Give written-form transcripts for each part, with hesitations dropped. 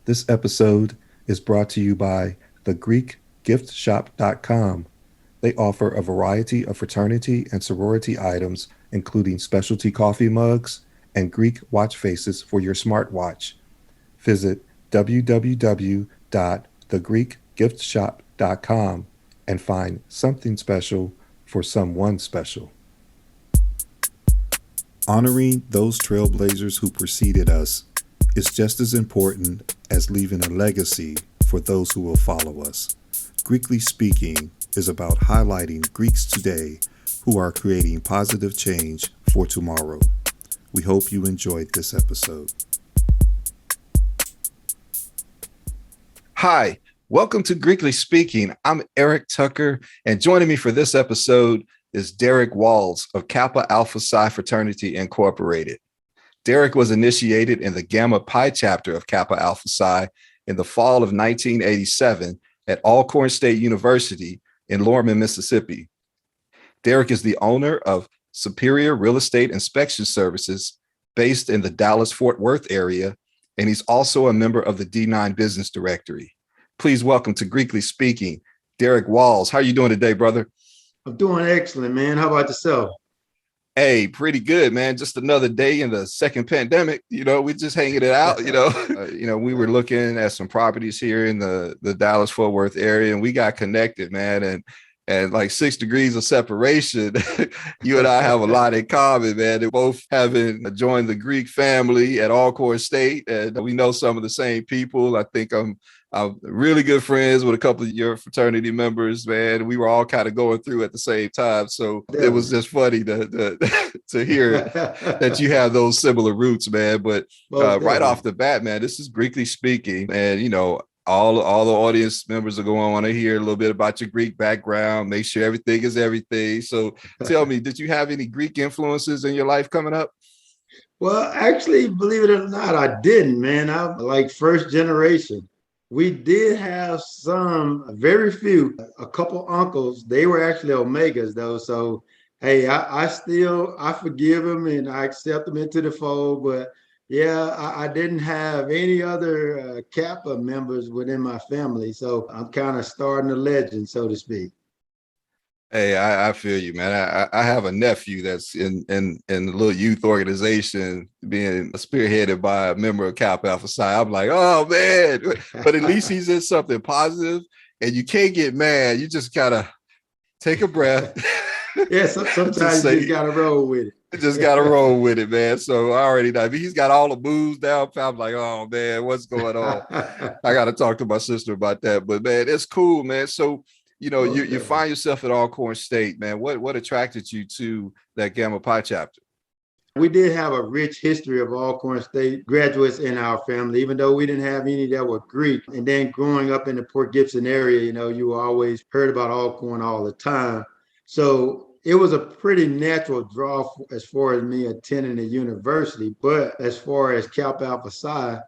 This episode is brought to you by thegreekgiftshop.com. They offer a variety of fraternity and sorority items, including specialty coffee mugs and Greek watch faces for your smartwatch. Visit www.thegreekgiftshop.com and find something special for someone special. Honoring those trailblazers who preceded us is just as important as leaving a legacy for those who will follow us. Greekly Speaking is about highlighting Greeks today who are creating positive change for tomorrow. We hope you enjoyed this episode. Hi, welcome to Greekly Speaking. I'm Eric Tucker, and joining me for this episode is Derrick Walls of Kappa Alpha Psi Fraternity Incorporated. Derrick was initiated in the Gamma Pi chapter of Kappa Alpha Psi in the fall of 1987 at Alcorn State University in Lorman, Mississippi. Derrick is the owner of Superior Real Estate Inspection Services based in the Dallas-Fort Worth area, and he's also a member of the D9 Business Directory. Please welcome to Greekly Speaking, Derrick Walls. How are you doing today, brother? I'm doing excellent, man. How about yourself? Hey, pretty good, man. Just another day in the second pandemic. We're just hanging it out. We were looking at some properties here in the Dallas-Fort Worth area, and we got connected, man. And like 6 degrees of separation, you and I have a lot in common, man. They're both having joined the Greek family at Alcorn State, and we know some of the same people. I think I'm really good friends with a couple of your fraternity members, man. We were all kind of going through at the same time. So It was just funny to hear that you have those similar roots, man. But right off the bat, man, this is Greekly Speaking. And, all the audience members are going to want to hear a little bit about your Greek background, make sure everything is everything. So tell me, did you have any Greek influences in your life coming up? Well, actually, believe it or not, I didn't, man. I'm like first generation. We did have very few, a couple uncles. They were actually Omegas though. So, hey, I forgive them and I accept them into the fold. But yeah, I didn't have any other Kappa members within my family. So I'm kind of starting a legend, so to speak. Hey, I feel you, man. I have a nephew that's in a little youth organization being spearheaded by a member of Kappa Alpha Psi. I'm like, oh man, but at least he's in something positive, and you can't get mad. You just gotta take a breath. Yeah, sometimes you just gotta roll with it. Just gotta roll with it, man. So I already know. I mean, he's got all the moves down. I'm like, oh man, what's going on? I gotta talk to my sister about that. But man, it's cool, man. So you find yourself at Alcorn State, man. What attracted you to that Gamma Pi chapter? We did have a rich history of Alcorn State graduates in our family, even though we didn't have any that were Greek. And then growing up in the Port Gibson area, you always heard about Alcorn all the time. So it was a pretty natural draw as far as me attending the university. But as far as Kappa Alpha Psi,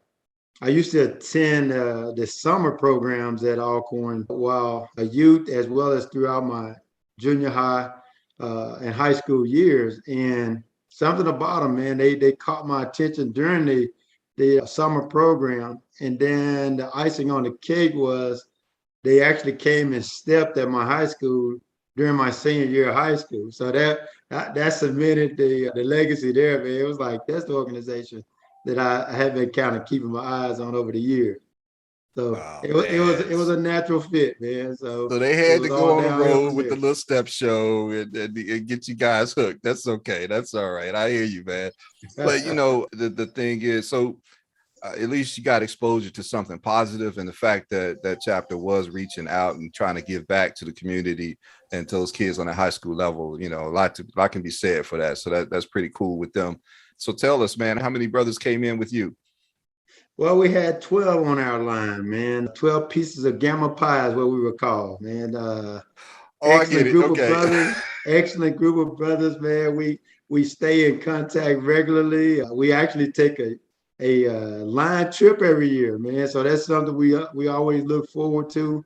I used to attend the summer programs at Alcorn while a youth, as well as throughout my junior high and high school years. And something about them, man, they caught my attention during the summer program. And then the icing on the cake was they actually came and stepped at my high school during my senior year of high school. So that cemented the legacy there, man. It was like, that's the organization that I have been kind of keeping my eyes on over the years. So it was a natural fit, man. So they had to go on the road with the little step show and get you guys hooked. That's okay. That's all right. I hear you, man. But the thing is, so at least you got exposure to something positive, and the fact that that chapter was reaching out and trying to give back to the community and to those kids on a high school level. A lot can be said for that. So that's pretty cool with them. So tell us, man, how many brothers came in with you? Well, we had 12 on our line, man. 12 pieces of Gamma Pi is what we were called, man. Excellent group of brothers. Excellent group of brothers, man. We stay in contact regularly. We actually take a line trip every year, man. So that's something we always look forward to.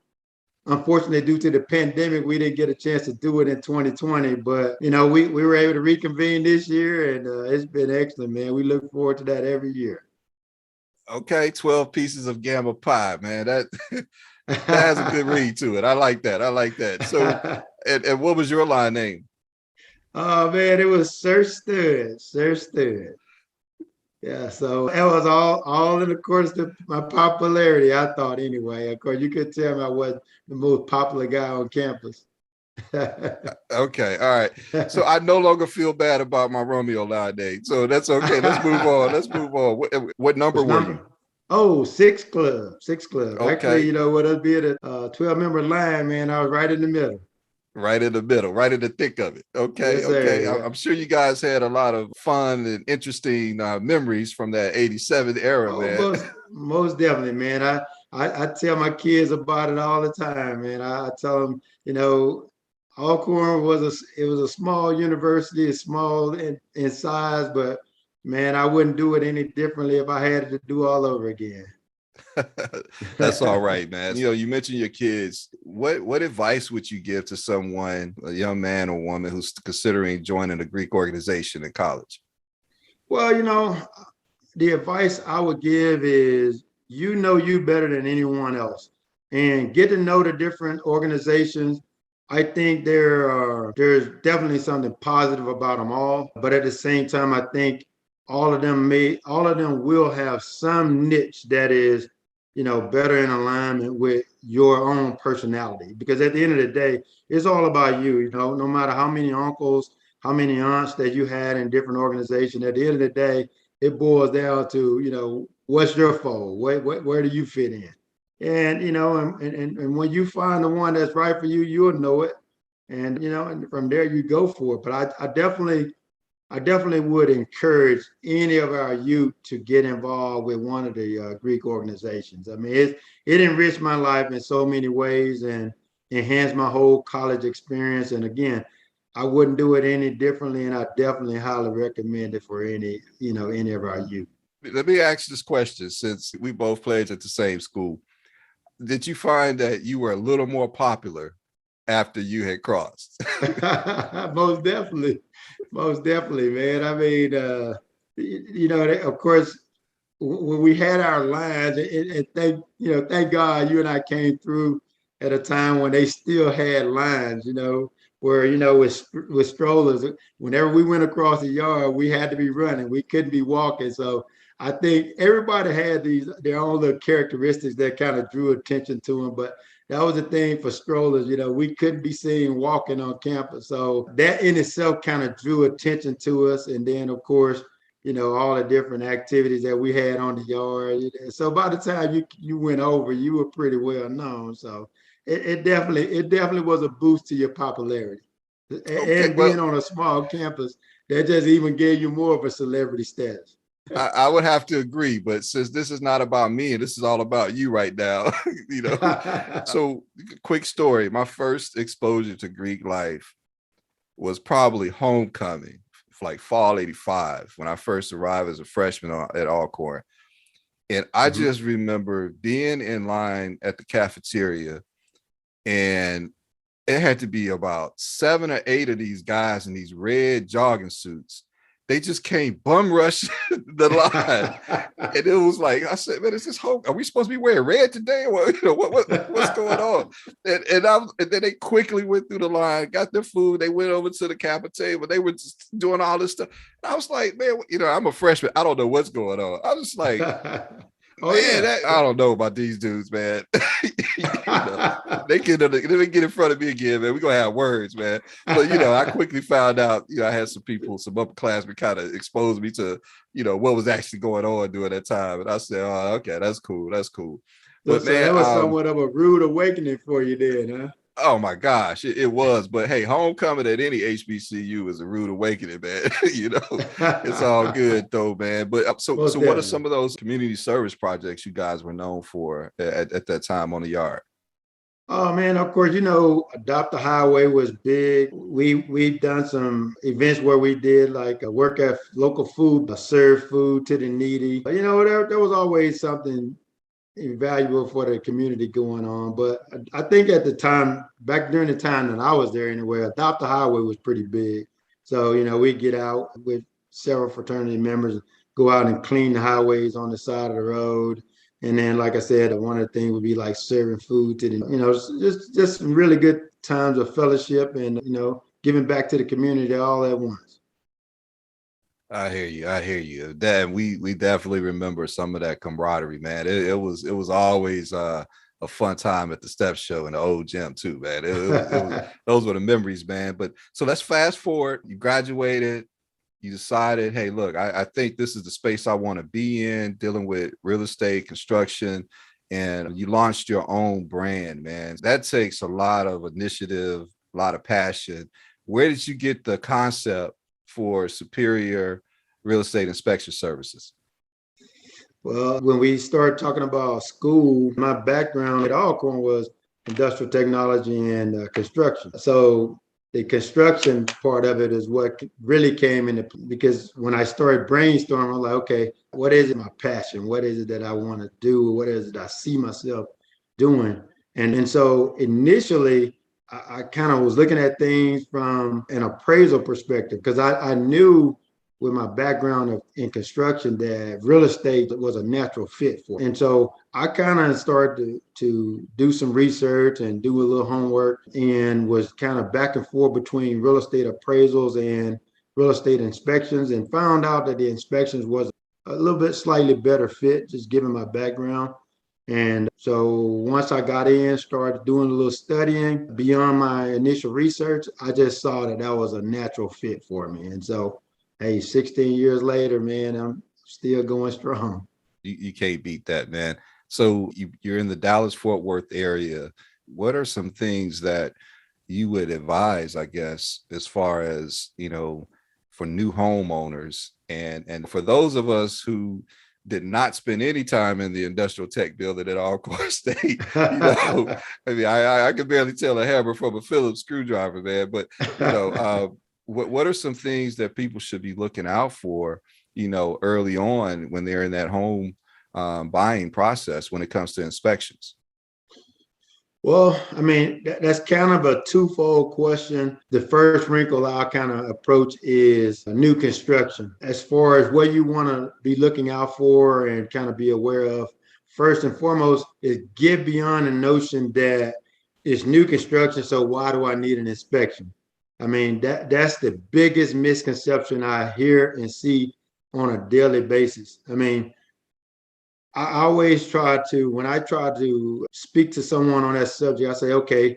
Unfortunately, due to the pandemic, we didn't get a chance to do it in 2020, but we were able to reconvene this year, and it's been excellent, man. We look forward to that every year. Okay, 12 pieces of gamma pie, man. That that has a good read to it. I like that. I like that. So, and what was your line name? Oh man, it was Sir Stud, Sir Stud. Yeah, so that was all in accordance to my popularity, I thought anyway. Of course, you could tell me I wasn't the most popular guy on campus. Okay, all right. So I no longer feel bad about my Romeo nowadays. So that's okay. Let's move on. Let's move on. What number What's were you? number? Oh, six club, six club. Actually, Okay, with us being a 12-member line, man, I was right in the middle. right in the middle, right in the thick of it. Okay, Yes, okay. sir. I'm sure you guys had a lot of fun and interesting memories from that '87 era, Oh, man. most definitely, man. I tell my kids about it all the time, man. I tell them, Alcorn was a small university, it's small in size, but man, I wouldn't do it any differently if I had it to do all over again. That's all right, man. You mentioned your kids. What advice would you give to someone, a young man or woman who's considering joining a Greek organization in college? Well, the advice I would give is you know you better than anyone else and get to know the different organizations. I think there's definitely something positive about them all, but at the same time, I think all of them will have some niche that is, better in alignment with your own personality. Because at the end of the day, it's all about you, no matter how many uncles, how many aunts that you had in different organizations, at the end of the day, it boils down to, what's your fold? Where do you fit in? And, and when you find the one that's right for you, you'll know it. And, and from there you go for it. But I definitely would encourage any of our youth to get involved with one of the Greek organizations. I mean, it enriched my life in so many ways and enhanced my whole college experience. And again, I wouldn't do it any differently, and I definitely highly recommend it for any of our youth. Let me ask this question since we both played at the same school. Did you find that you were a little more popular after you had crossed? Most definitely, most definitely, man. I mean, of course, when we had our lines, and thank God you and I came through at a time when they still had lines, where with strollers, whenever we went across the yard, we had to be running, we couldn't be walking. So I think everybody had their own little characteristics that kind of drew attention to them, but that was the thing for strollers. We couldn't be seen walking on campus, so that in itself kind of drew attention to us. And then, of course, all the different activities that we had on the yard. So by the time you went over, you were pretty well known. So it definitely was a boost to your popularity. Okay, And well, being on a small campus, that just even gave you more of a celebrity status. I would have to agree, but since this is not about me and this is all about you right now, you know. So, quick story: my first exposure to Greek life was probably homecoming, like fall '85, when I first arrived as a freshman at Alcorn. And I Mhm. just remember being in line at the cafeteria, and it had to be about 7 or 8 of these guys in these red jogging suits. They just came bum rush the line. And it was like, I said, man, is this whole, are we supposed to be wearing red today? Well, what's going on? And then they quickly went through the line, got their food. They went over to the Kappa table. They were just doing all this stuff. And I was like, man, I'm a freshman. I don't know what's going on. I was like, Oh man, yeah. I don't know about these dudes, man. They can get in front of me again, man. We're gonna have words, man. But I quickly found out, I had some upperclassmen kind of exposed me to, what was actually going on during that time. And I said, oh, okay, that's cool. That's cool. So, But so man, that was somewhat of a rude awakening for you then, huh? oh my gosh, it was. But hey, homecoming at any HBCU is a rude awakening, man. It's all good though, man. But so Most what are definitely. some of those community service projects you guys were known for at that time on the yard? Oh man, of course, Adopt the Highway was big. We've done some events where we did like a work at local food, serve food to the needy. There was always something invaluable for the community going on. But I think at the time, back during the time that I was there anyway, Adopt the Highway was pretty big. So, we get out with several fraternity members, go out and clean the highways on the side of the road. And then, like I said, one of the things would be like serving food to the, just some really good times of fellowship and, giving back to the community all at once. I hear you. I hear you. That we definitely remember some of that camaraderie, man. It was always a fun time at the step show in the old gym too, man. It was those were the memories, man. But so let's fast forward. You graduated. You decided, hey, look, I think this is the space I want to be in, dealing with real estate, construction, and you launched your own brand, man. That takes a lot of initiative, a lot of passion. Where did you get the concept for Superior Real Estate Inspection Services? Well, when we started talking about school, my background at Alcorn was industrial technology and construction. So the construction part of it is what really came into, because when I started brainstorming, I was like, okay, what is it, my passion? What is it that I want to do? What is it I see myself doing? And so initially, I kind of was looking at things from an appraisal perspective because I knew with my background in construction that real estate was a natural fit for. And so I kind of started to do some research and do a little homework and was kind of back and forth between real estate appraisals and real estate inspections, and found out that the inspections was a little bit slightly better fit, just given my background. And so once I got in, started doing a little studying beyond my initial research, I just saw that that was a natural fit for me. And so, hey, 16 years later, man, I'm still going strong. You can't beat that, man. So you're in the Dallas-Fort Worth area. What are some things that you would advise, I guess, as far as, for new homeowners and for those of us who did not spend any time in the industrial tech building at Alcorn State, I mean, I could barely tell a hammer from a Phillips screwdriver, man. But what are some things that people should be looking out for, early on when they're in that home buying process when it comes to inspections? Well, I mean, that's kind of a twofold question. The first wrinkle I'll kind of approach is new construction. As far as what you want to be looking out for and kind of be aware of, first and foremost is get beyond the notion that it's new construction, so why do I need an inspection? I mean, that's the biggest misconception I hear and see on a daily basis. I mean, I always try to, when I try to speak to someone on that subject, I say, okay,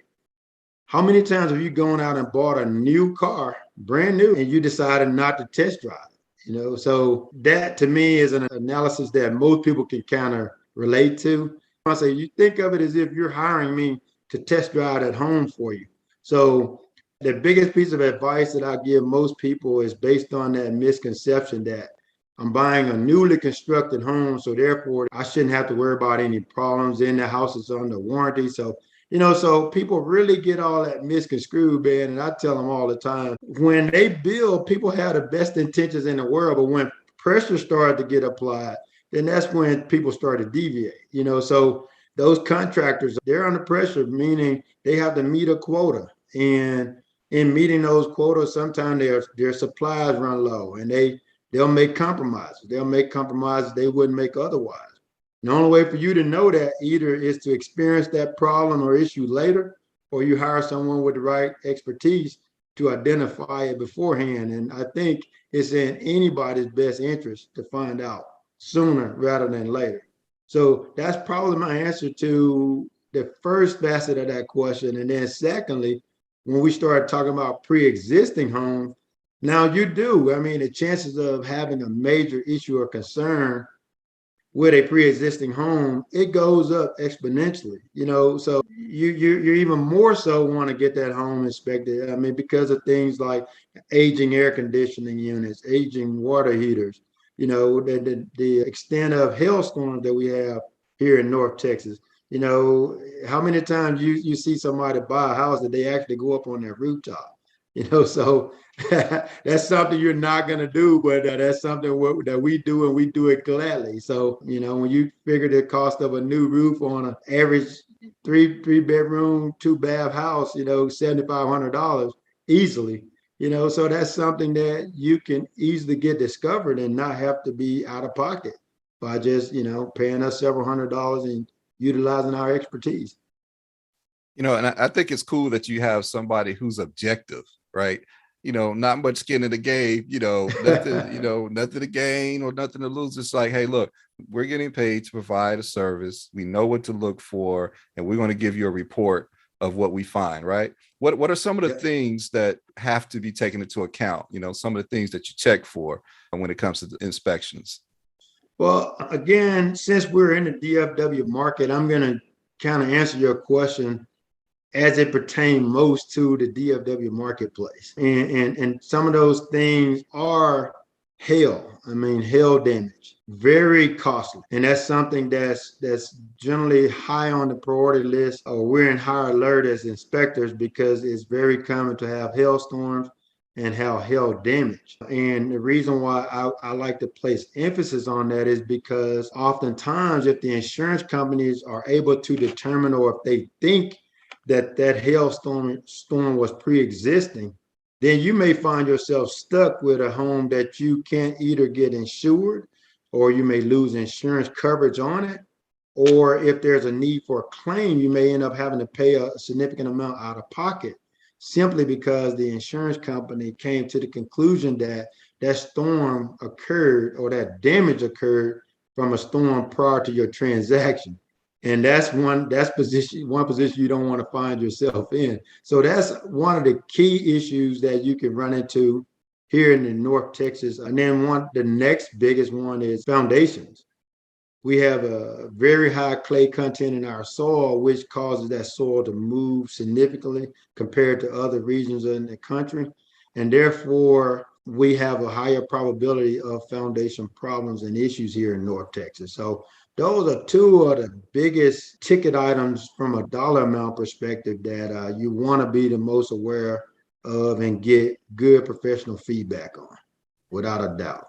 how many times have you gone out and bought a new car, brand new, and you decided not to test drive? So that to me is an analysis that most people can kind of relate to. I say, you think of it as if you're hiring me to test drive at home for you. So the biggest piece of advice that I give most people is based on that misconception that I'm buying a newly constructed home, so therefore I shouldn't have to worry about any problems in the house is under warranty. So people really get all that misconstrued, man. And I tell them all the time, when they build, people have the best intentions in the world, but when pressure started to get applied, then that's when people start to deviate. So those contractors, they're under pressure, meaning they have to meet a quota. And in meeting those quotas, sometimes their supplies run low, and they'll make compromises. They'll make compromises they wouldn't make otherwise. The only way for you to know that either is to experience that problem or issue later, or you hire someone with the right expertise to identify it beforehand. And I think it's in anybody's best interest to find out sooner rather than later. So that's probably my answer to the first facet of that question. And then secondly, when we start talking about pre-existing homes, now you do. I mean, the chances of having a major issue or concern with a pre-existing home, it goes up exponentially. So you're even more so want to get that home inspected. I mean, because of things like aging air conditioning units, aging water heaters, the extent of hailstorms that we have here in North Texas. How many times you see somebody buy a house that they actually go up on their rooftop? So that's something you're not going to do, but that's something that we do, and we do it gladly. So, when you figure the cost of a new roof on an average three bedroom, 2 bath house, $7,500 easily. So that's something that you can easily get discovered and not have to be out of pocket by just, paying us several $100s and utilizing our expertise. And I think it's cool that you have somebody who's objective, right? Not much skin in the game, nothing, nothing to gain or nothing to lose. It's like, hey, look, we're getting paid to provide a service. We know what to look for, and we're going to give you a report of what we find, right? What are some of the things that have to be taken into account? Some of the things that you check for when it comes to the inspections. Well, again, since we're in the DFW market, I'm going to kind of answer your question as it pertains most to the DFW marketplace. And some of those things are hail. I mean, hail damage, very costly. And that's something that's generally high on the priority list, or we're in high alert as inspectors because it's very common to have hailstorms and have hail damage. And the reason why I like to place emphasis on that is because oftentimes if the insurance companies are able to determine, or if they think that hailstorm was pre-existing, then you may find yourself stuck with a home that you can't either get insured, or you may lose insurance coverage on it. Or if there's a need for a claim, you may end up having to pay a significant amount out of pocket, simply because the insurance company came to the conclusion that that storm occurred, or that damage occurred from a storm prior to your transaction. And that's one position you don't want to find yourself in. So that's one of the key issues that you can run into here in the North Texas. And then the next biggest one is foundations. We have a very high clay content in our soil, which causes that soil to move significantly compared to other regions in the country. And therefore, we have a higher probability of foundation problems and issues here in North Texas. So those are two of the biggest ticket items from a dollar amount perspective that you want to be the most aware of and get good professional feedback on, without a doubt.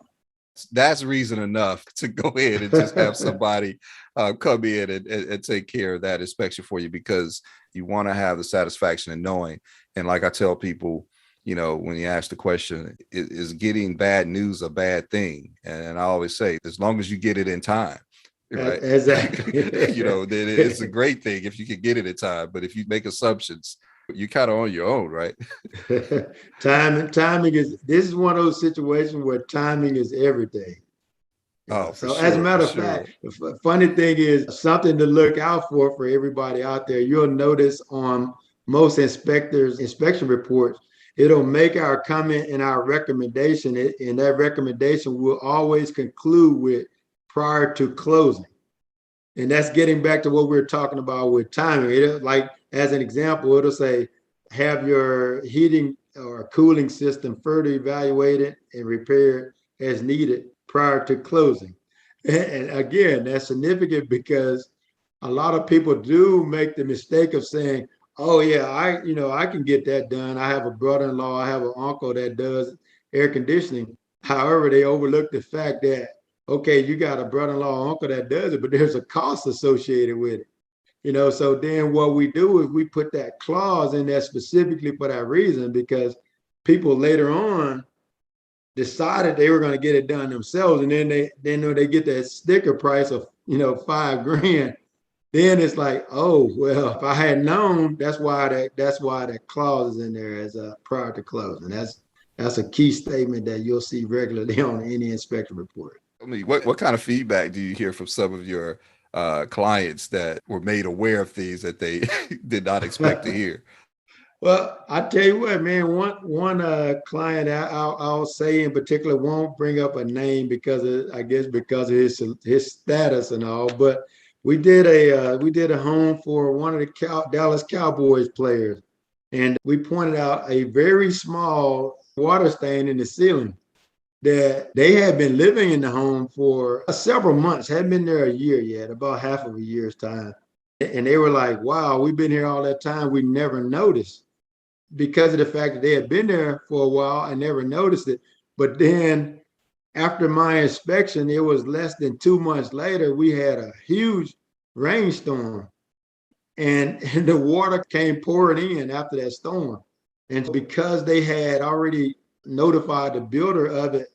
That's reason enough to go ahead and just have somebody come in and take care of that inspection for you, because you want to have the satisfaction in knowing. And like I tell people, when you ask the question, is getting bad news a bad thing? And I always say, as long as you get it in time, right? Exactly. Then it's a great thing if you can get it in time. But if you make assumptions, you're kind of on your own, right? Timing this is one of those situations where timing is everything. Oh, so as a matter of fact, the funny thing is, something to look out for everybody out there. You'll notice on most inspectors' inspection reports, it'll make our comment and our recommendation, and that recommendation will always conclude with prior to closing. And that's getting back to what we're talking about with timing. Like, as an example, it'll say, have your heating or cooling system further evaluated and repaired as needed prior to closing. And again, that's significant because a lot of people do make the mistake of saying, oh yeah, I can get that done. I have a brother-in-law, I have an uncle that does air conditioning. However, they overlook the fact that, okay, you got a brother-in-law or uncle that does it, but there's a cost associated with it. So then what we do is we put that clause in there specifically for that reason, because people later on decided they were going to get it done themselves, and then they get that sticker price of $5,000. Then it's like, oh well, if I had known, that's why that clause is in there as a prior to closing. That's a key statement that you'll see regularly on any inspection report. I mean, what kind of feedback do you hear from some of your clients that were made aware of things that they did not expect to hear? Well, I tell you what, man, one client I'll say in particular, won't bring up a name because of his status and all, but we did a home for one of the Dallas Cowboys players, and we pointed out a very small water stain in the ceiling that they had been living in the home for several months, hadn't been there a year yet, about half of a year's time. And they were like, wow, we've been here all that time, we never noticed, because of the fact that they had been there for a while and never noticed it. But then after my inspection, it was less than 2 months later, we had a huge rainstorm, and the water came pouring in after that storm. And because they had already notified the builder of it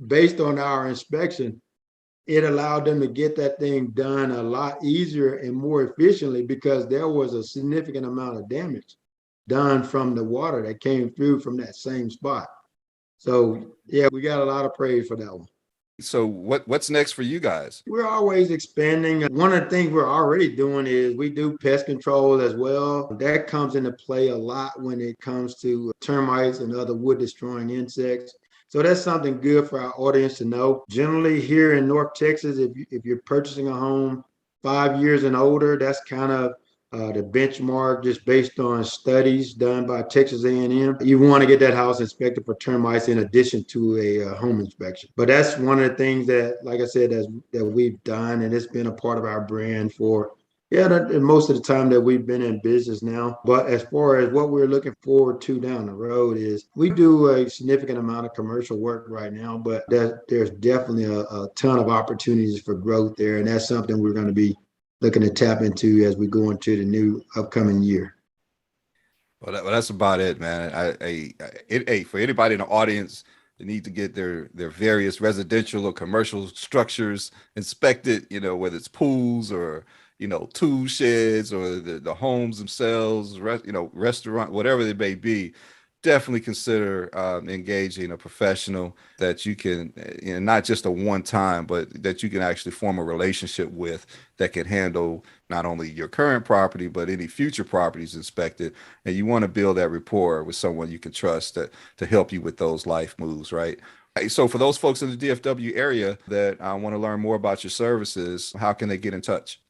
based on our inspection, it allowed them to get that thing done a lot easier and more efficiently because there was a significant amount of damage done from the water that came through from that same spot. So yeah, we got a lot of praise for that one. So what's next for you guys? We're always expanding. One of the things we're already doing is we do pest control as well. That comes into play a lot when it comes to termites and other wood destroying insects. So that's something good for our audience to know. Generally here in North Texas, if you're purchasing a home 5 years and older, that's kind of the benchmark just based on studies done by Texas A&M. You want to get that house inspected for termites in addition to a home inspection. But that's one of the things that, like I said, that we've done, and it's been a part of our brand for most of the time that we've been in business now. But as far as what we're looking forward to down the road is we do a significant amount of commercial work right now, but there's definitely a ton of opportunities for growth there. And that's something we're going to be looking to tap into as we go into the new upcoming year. Well, that's about it, man. For anybody in the audience that need to get their various residential or commercial structures inspected, whether it's pools or tool sheds or the homes themselves, restaurant, whatever they may be, definitely consider engaging a professional that you can, not just a one time, but that you can actually form a relationship with that can handle not only your current property, but any future properties inspected. And you want to build that rapport with someone you can trust to help you with those life moves, right? So for those folks in the DFW area that want to learn more about your services, how can they get in touch?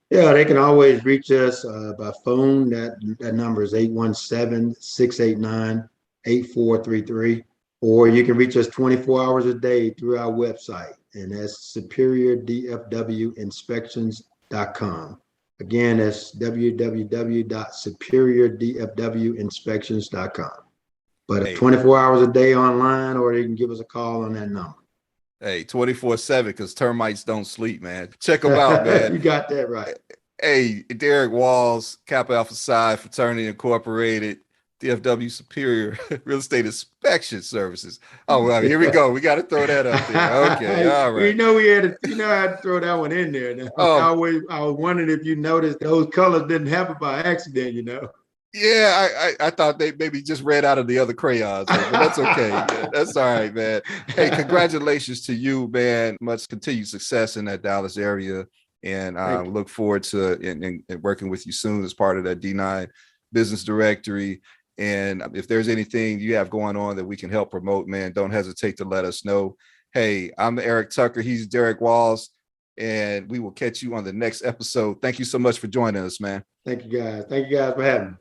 Yeah, they can always reach us by phone. That number is 817-689-8433. Or you can reach us 24 hours a day through our website, and that's superiordfwinspections.com. Again, that's www.superiordfwinspections.com. But 24 hours a day online, or they can give us a call on that number. Hey, 24/7, because termites don't sleep, man. Check them out, man. You got that right. Hey, Derrick Walls, Kappa Alpha Psi Fraternity Incorporated, DFW Superior Real Estate Inspection Services. Oh, well, here we go. We got to throw that up there. Okay, all right. I had to throw that one in there. Now, I was wondering if you noticed those colors didn't happen by accident. Yeah, I thought they maybe just read out of the other crayons, but that's okay. Yeah, that's all right, man. Hey, congratulations to you, man. Much continued success in that Dallas area. And look forward to and working with you soon as part of that D9 business directory. And if there's anything you have going on that we can help promote, man, don't hesitate to let us know. Hey, I'm Eric Tucker. He's Derrick Walls. And we will catch you on the next episode. Thank you so much for joining us, man. Thank you guys. Thank you guys for having me.